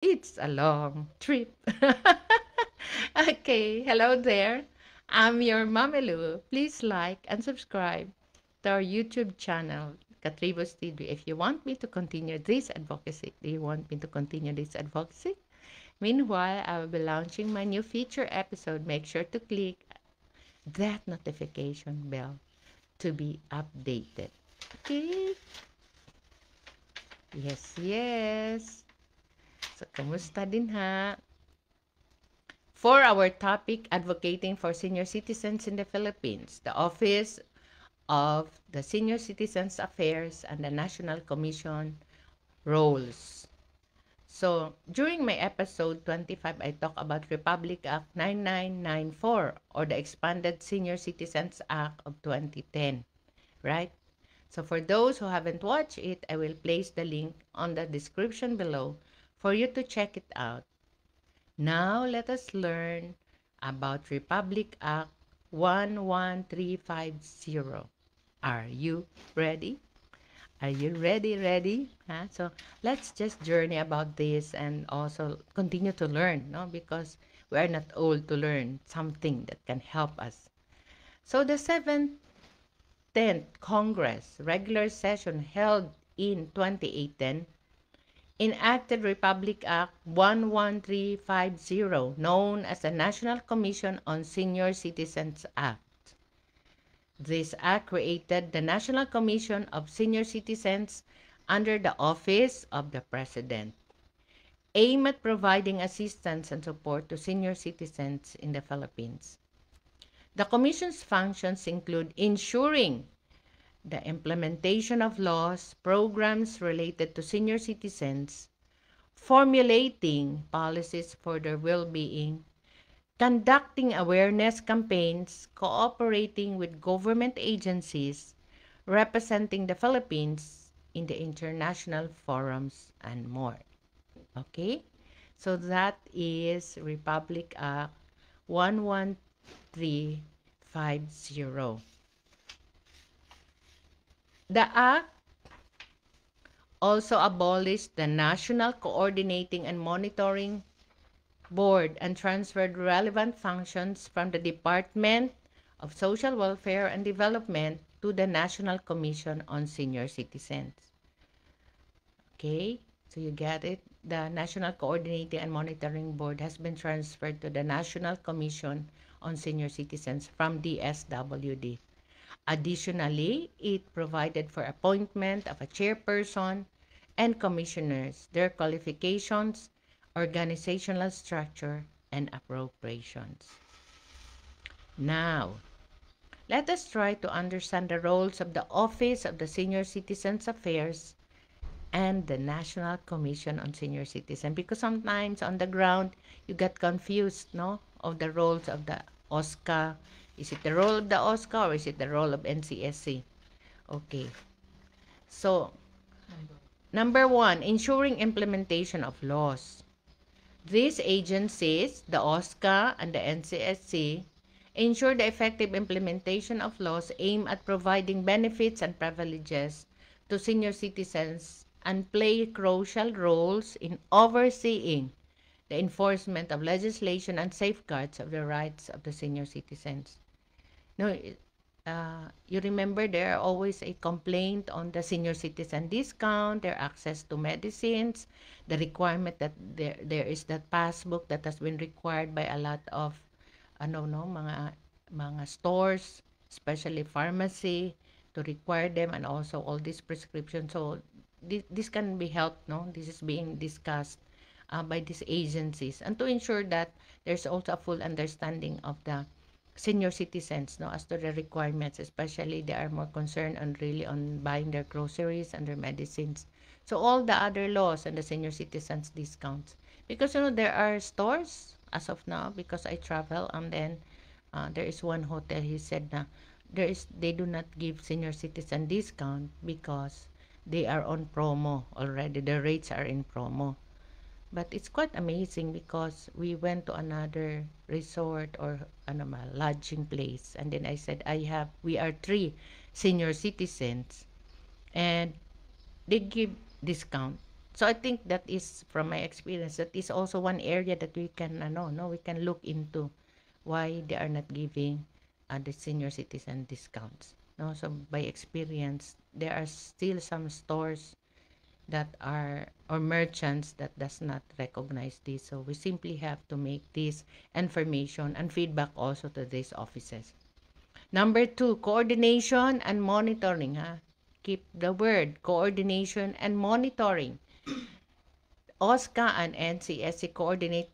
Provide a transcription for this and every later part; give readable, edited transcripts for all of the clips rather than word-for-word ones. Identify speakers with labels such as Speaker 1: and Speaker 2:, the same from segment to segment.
Speaker 1: It's a long trip. Okay, hello there. I'm your Mamelu. Please like and subscribe to our YouTube channel, Katribo Studio. If you want me to continue this advocacy, do you want me to continue this advocacy? Meanwhile, I will be launching my new feature episode. Make sure to click that notification bell to be updated. Okay? Yes, yes. So, kamusta din ha? For our topic, advocating for senior citizens in the Philippines, the Office of the Senior Citizens Affairs and the National Commission roles. So, during my episode 25, I talk about Republic Act 9994 or the Expanded Senior Citizens Act of 2010, right? So, for those who haven't watched it, I will place the link on the description below for you to check it out. Now, let us learn about Republic Act 11350. Are you ready? Are you ready? Huh? So, let's just journey about this and also continue to learn, no? Because we are not old to learn something that can help us. So, the 10th Congress regular session held in 2018 enacted Republic Act 11350, known as the National Commission on Senior Citizens Act. This act created the National Commission of Senior Citizens under the Office of the President, aimed at providing assistance and support to senior citizens in the Philippines. The Commission's functions include ensuring the implementation of laws, programs related to senior citizens, formulating policies for their well-being, conducting awareness campaigns, cooperating with government agencies, representing the Philippines in the international forums, and more. Okay? So that is Republic Act 11350. The act also abolished the National Coordinating and Monitoring Board and transferred relevant functions from the Department of Social Welfare and Development to the National Commission on Senior Citizens. Okay, so you get it. The National Coordinating and Monitoring Board has been transferred to the National Commission on Senior Citizens from DSWD. Additionally, it provided for appointment of a chairperson and commissioners, their qualifications, organizational structure, and appropriations. Now, let us try to understand the roles of the Office of the Senior Citizens Affairs and the National Commission on Senior Citizen, because sometimes on the ground you get confused, no, of the roles of the OSCA. Is it the role of the OSCA or is it the role of NCSC? Okay. So, number one, ensuring implementation of laws. These agencies, the OSCA and the NCSC, ensure the effective implementation of laws aimed at providing benefits and privileges to senior citizens and play crucial roles in overseeing the enforcement of legislation and safeguards of the rights of the senior citizens. No, you remember there are always a complaint on the senior citizen discount, their access to medicines, the requirement that there is that passbook that has been required by a lot of ano no mga stores, especially pharmacy, to require them, and also all these prescriptions. So this can be helped, no? This is being discussed by these agencies, and to ensure that there's also a full understanding of the senior citizens, no, as to the requirements, especially they are more concerned on really on buying their groceries and their medicines. So all the other laws and the senior citizens discounts, because there are stores as of now, because I travel, and then there is one hotel, he said na they do not give senior citizen discount because they are on promo already, the rates are in promo. But it's quite amazing because we went to another resort or lodging place, and then I said we are three senior citizens, and they give discount. So I think that is from my experience, that is also one area that we can we can look into why they are not giving the senior citizen discounts. No, so by experience, there are still some stores that are or merchants that does not recognize this. So we simply have to make this information and feedback also to these offices. Number two, coordination and monitoring. Keep the word coordination and monitoring. OSCA and NCSC coordinate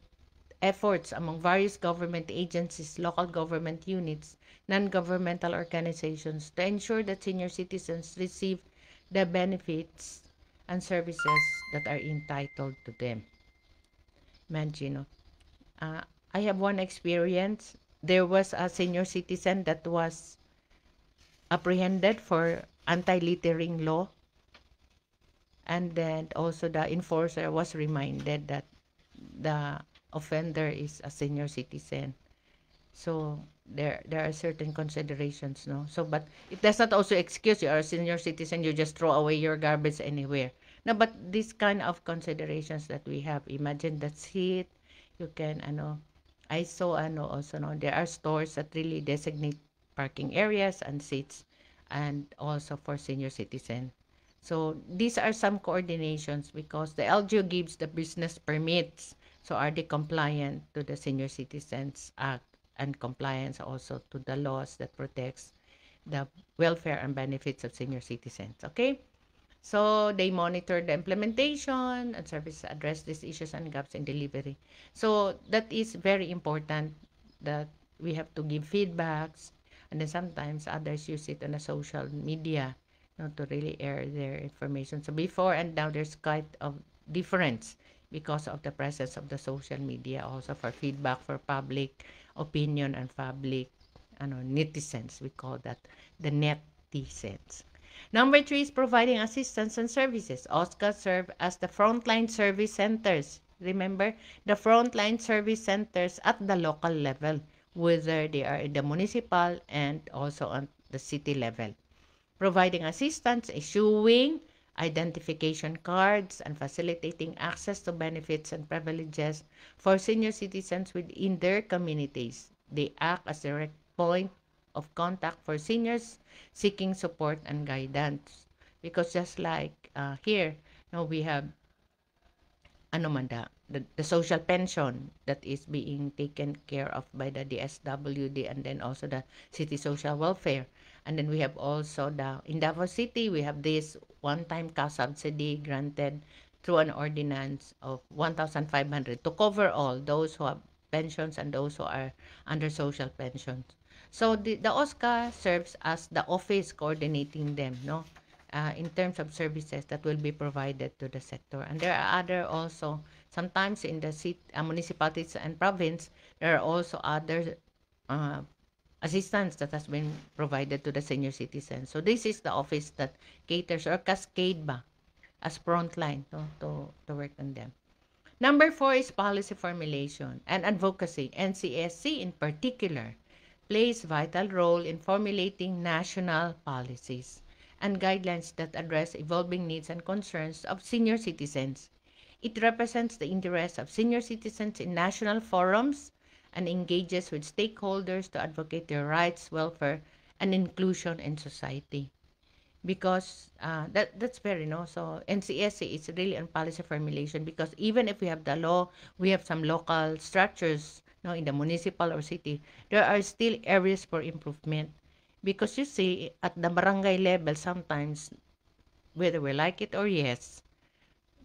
Speaker 1: efforts among various government agencies, local government units, non-governmental organizations to ensure that senior citizens receive the benefits and services that are entitled to them. Imagine, uh, I have one experience. There was a senior citizen that was apprehended for anti-littering law, and then also the enforcer was reminded that the offender is a senior citizen. So there are certain considerations, no. So but it does not also excuse you are a senior citizen, you just throw away your garbage anywhere. No, but this kind of considerations that we have, imagine that seat, you can I saw also no, there are stores that really designate parking areas and seats, and also for senior citizen. So these are some coordinations because the LGU gives the business permits. So are they compliant to the Senior Citizens Act and compliance also to the laws that protects the welfare and benefits of senior citizens? Okay? So they monitor the implementation and service address these issues and gaps in delivery. So that is very important that we have to give feedbacks, and then sometimes others use it on the social media, to really air their information. So before and now there's quite of difference because of the presence of the social media also for feedback for public opinion and public netizens, we call that the netizens. Number three is providing assistance and services. OSCA serve as the frontline service centers. Remember, the frontline service centers at the local level, whether they are in the municipal and also on the city level. Providing assistance, issuing identification cards, and facilitating access to benefits and privileges for senior citizens within their communities. They act as a direct point of contact for seniors seeking support and guidance. Because just like here, we have the social pension that is being taken care of by the DSWD, and then also the city social welfare. And then we have also in Davao City, we have this one-time cash subsidy granted through an ordinance of 1,500 to cover all those who have pensions and those who are under social pensions. So the OSCA serves as the office coordinating them, no? In terms of services that will be provided to the sector. And there are other also, sometimes in the municipalities and province, there are also other assistance that has been provided to the senior citizens. So this is the office that caters or cascade ba as frontline to work on them. Number four is policy formulation and advocacy. NCSC in particular plays vital role in formulating national policies and guidelines that address evolving needs and concerns of senior citizens. It represents the interests of senior citizens in national forums and engages with stakeholders to advocate their rights, welfare, and inclusion in society. Because that's very so NCSC is really on policy formulation, because even if we have the law, we have some local structures in the municipal or city, there are still areas for improvement. Because you see, at the barangay level, sometimes, whether we like it or yes,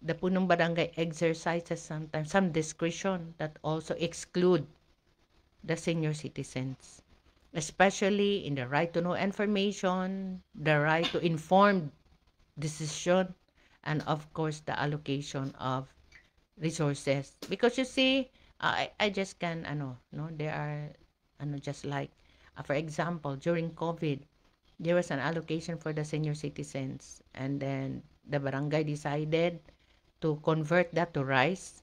Speaker 1: the punong barangay exercises sometimes some discretion that also exclude the senior citizens, especially in the right to know information, the right to informed decision, and of course, the allocation of resources. Because you see, I just can, no, there are, just like, for example, during COVID, there was an allocation for the senior citizens, and then the barangay decided to convert that to rice.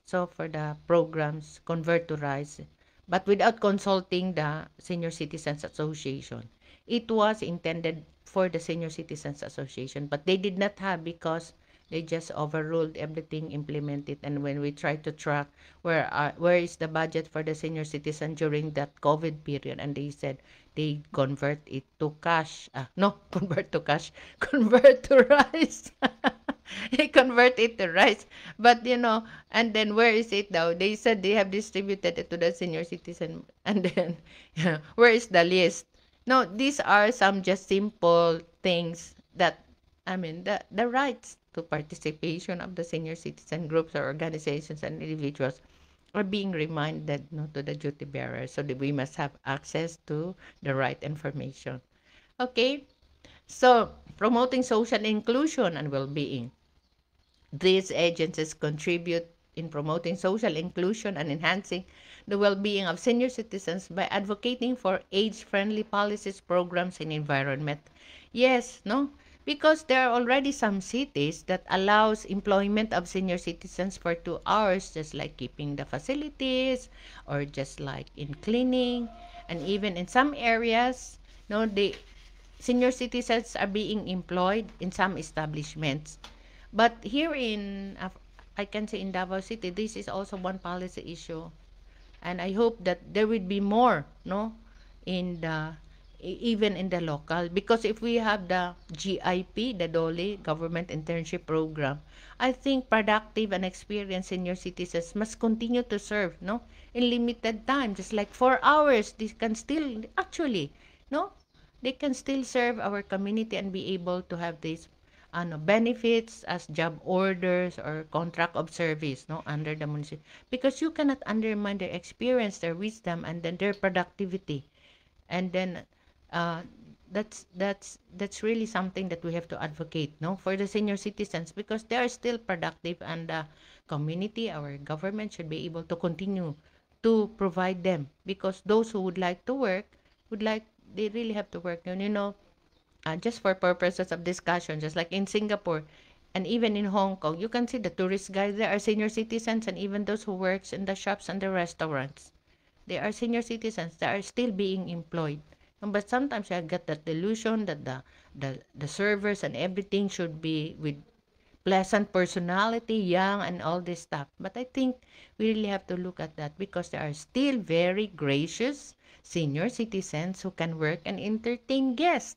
Speaker 1: So for the programs, convert to rice, but without consulting the Senior Citizens Association. It was intended for the Senior Citizens Association, but they did not have, because They just overruled everything, implemented, and when we try to track where is the budget for the senior citizen during that COVID period, and they said they convert it to cash. No, convert to cash, convert to rice. They convert it to rice. But and then where is it now? They said they have distributed it to the senior citizen. And then where is the list? No, these are some just simple things that, I mean, the rights to participation of the senior citizen groups or organizations and individuals are being reminded, to the duty bearers, so that we must have access to the right information. Okay, so promoting social inclusion and well-being. These agencies contribute in promoting social inclusion and enhancing the well-being of senior citizens by advocating for age-friendly policies, programs, and environment. Yes, no? Because there are already some cities that allows employment of senior citizens for 2 hours, just like keeping the facilities or just like in cleaning. And even in some areas, the senior citizens are being employed in some establishments. But here I can say in Davao City, this is also one policy issue, and I hope that there will be more, no, in the even in the local, because if we have the GIP, the DOLE Government Internship Program, I think productive and experienced senior citizens must continue to serve, no, in limited time, just like 4 hours. This can still actually, no, they can still serve our community and be able to have these benefits as job orders or contract of service, no, under the municipal, because you cannot undermine their experience, their wisdom, and then their productivity. And then uh, that's really something that we have to advocate, no, for the senior citizens, because they are still productive, and the community, our government, should be able to continue to provide them, because those who would like to work would like they really have to work, just for purposes of discussion, just like in Singapore and even in Hong Kong, you can see the tourist guides there are senior citizens, and even those who works in the shops and the restaurants, they are senior citizens that are still being employed. But sometimes I get that delusion that the servers and everything should be with pleasant personality, young, and all this stuff. But I think we really have to look at that, because there are still very gracious senior citizens who can work and entertain guests,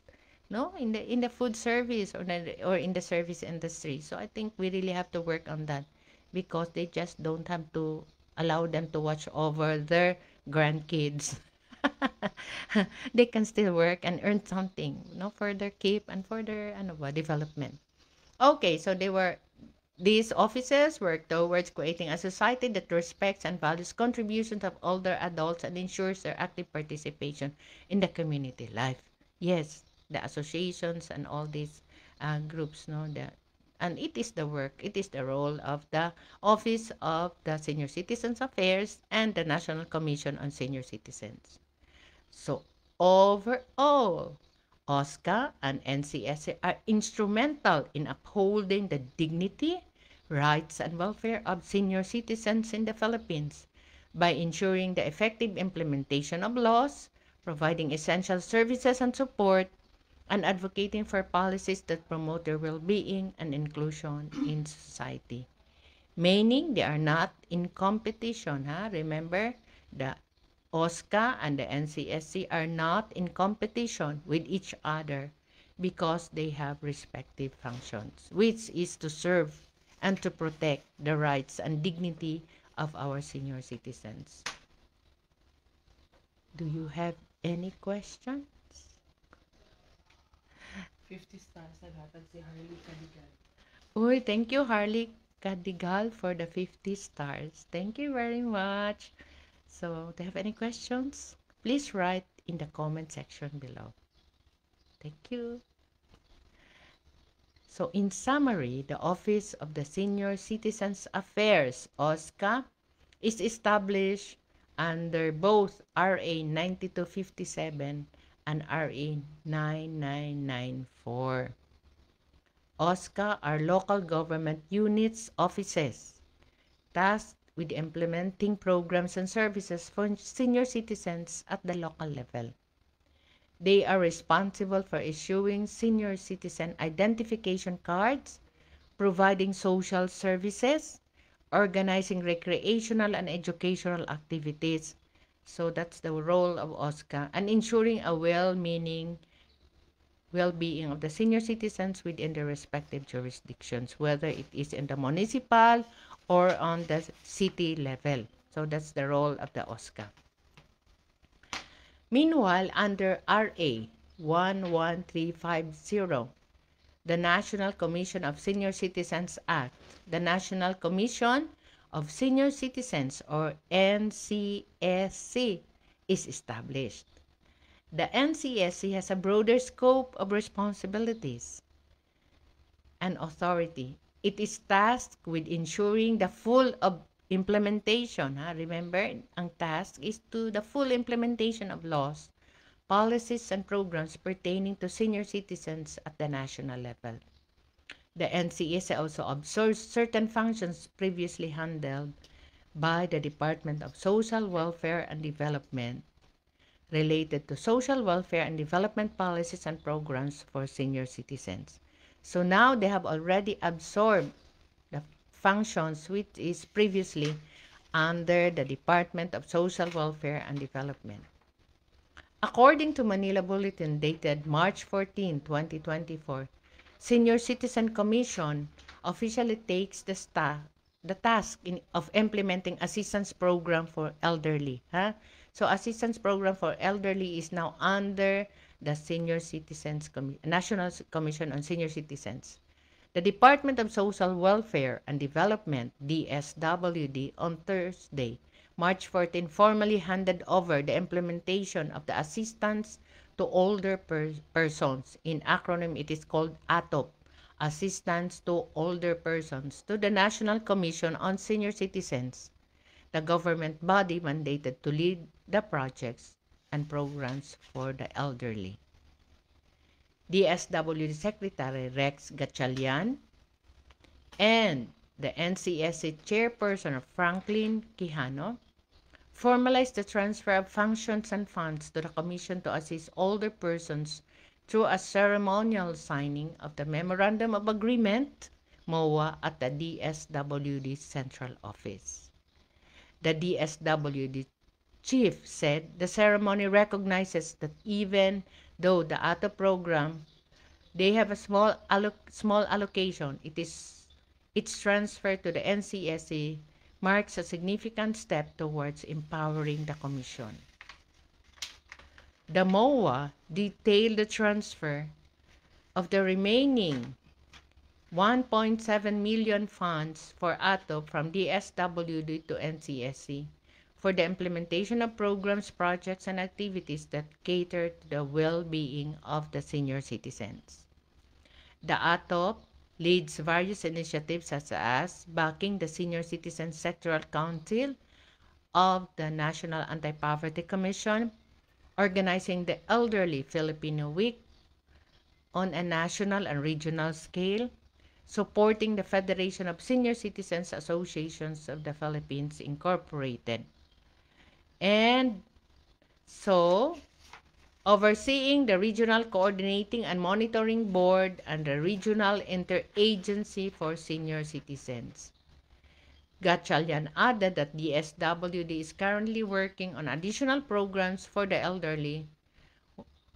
Speaker 1: no, in the food service, or in the service industry. So I think we really have to work on that, because they just don't have to allow them to watch over their grandkids. They can still work and earn something, for their keep and for their development. Okay, so these offices work towards creating a society that respects and values contributions of older adults and ensures their active participation in the community life. Yes, the associations and all these groups, and it is it is the role of the Office of the Senior Citizens Affairs and the National Commission on Senior Citizens. So overall, OSCA and NCSA are instrumental in upholding the dignity, rights, and welfare of senior citizens in the Philippines by ensuring the effective implementation of laws, providing essential services and support, and advocating for policies that promote their well-being and inclusion in society. Meaning they are not in competition. Remember, the OSCA and the NCSC are not in competition with each other, because they have respective functions, which is to serve and to protect the rights and dignity of our senior citizens. Do you have any questions?
Speaker 2: 50 stars na dapat si Harley Cadigan.
Speaker 1: Uy, thank you, Harley Cadigal, for the 50 stars. Thank you very much. So, do you have any questions? Please write in the comment section below. Thank you. So, in summary, the Office of the Senior Citizens Affairs, OSCA, is established under both RA 9257 and RA 9994. OSCA are local government units offices tasked with implementing programs and services for senior citizens at the local level. They are responsible for issuing senior citizen identification cards, providing social services, organizing recreational and educational activities. So that's the role of OSCA, and ensuring a well-being of the senior citizens within their respective jurisdictions, whether it is in the municipal or on the city level. So that's the role of the OSCA. Meanwhile, under RA 11350, the National Commission of Senior Citizens Act, the National Commission of Senior Citizens, or NCSC, is established. The NCSC has a broader scope of responsibilities and authority. It is tasked with ensuring the full implementation. Remember, ang task is to the full implementation of laws, policies, and programs pertaining to senior citizens at the national level. The NCSC also absorbs certain functions previously handled by the Department of Social Welfare and Development related to social welfare and development policies and programs for senior citizens. So now they have already absorbed the functions which is previously under the Department of Social Welfare and Development. According to Manila Bulletin dated March 14, 2024, Senior Citizen Commission officially takes the task of implementing assistance program for elderly. So assistance program for elderly is now under the Senior Citizens National Commission on Senior Citizens. The Department of Social Welfare and Development, DSWD, on Thursday, March 14, formally handed over the implementation of the assistance to older persons. In acronym, it is called ATOP, Assistance to Older Persons, to the National Commission on Senior Citizens, the government body mandated to lead the projects and programs for the elderly. DSWD Secretary Rex Gatchalian and the NCSC Chairperson Franklin Quijano formalized the transfer of functions and funds to the Commission to assist older persons through a ceremonial signing of the Memorandum of Agreement, MOA, at the DSWD Central Office. The DSWD chief said the ceremony recognizes that even though the ATO program, they have a small allocation, its transfer to the NCSC marks a significant step towards empowering the Commission. The MOA detailed the transfer of the remaining 1.7 million funds for ATO from DSWD to NCSC for the implementation of programs, projects, and activities that cater to the well-being of the senior citizens. The ATO leads various initiatives such as backing the Senior Citizen Sectoral Council of the National Anti-Poverty Commission, organizing the Elderly Filipino Week on a national and regional scale, supporting the Federation of Senior Citizens Associations of the Philippines Incorporated, and so overseeing the Regional Coordinating and Monitoring Board and the Regional Interagency for Senior Citizens. Gatchalian added that DSWD is currently working on additional programs for the elderly,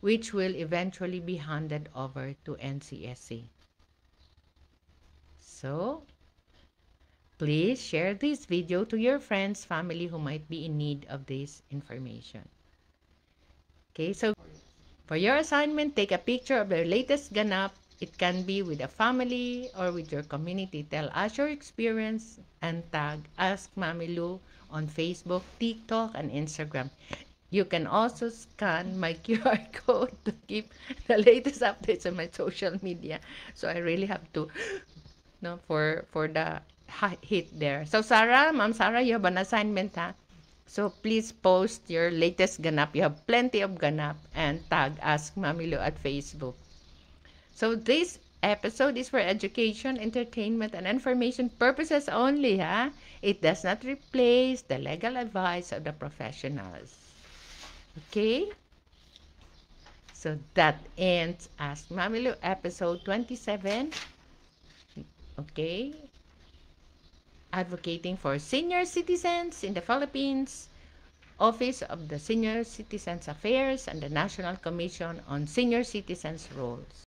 Speaker 1: which will eventually be handed over to NCSC. So, please share this video to your friends, family who might be in need of this information. Okay, so for your assignment, take a picture of the latest ganap. It can be with a family or with your community. Tell us your experience and tag Ask Mami Lou on Facebook, TikTok, and Instagram. You can also scan my QR code to keep the latest updates on my social media. So I really have to, for the hit there. So Sarah, Ma'am Sarah, you have an assignment, ha? So please post your latest ganap. You have plenty of ganap, and tag Ask Mami Lou at Facebook. So this episode is for education, entertainment, and information purposes only, ha? It does not replace the legal advice of the professionals. Okay? So that ends Ask Mami Lou episode 27. Okay? Advocating for senior citizens in the Philippines, Office of the Senior Citizens Affairs, and the National Commission on Senior Citizens Roles.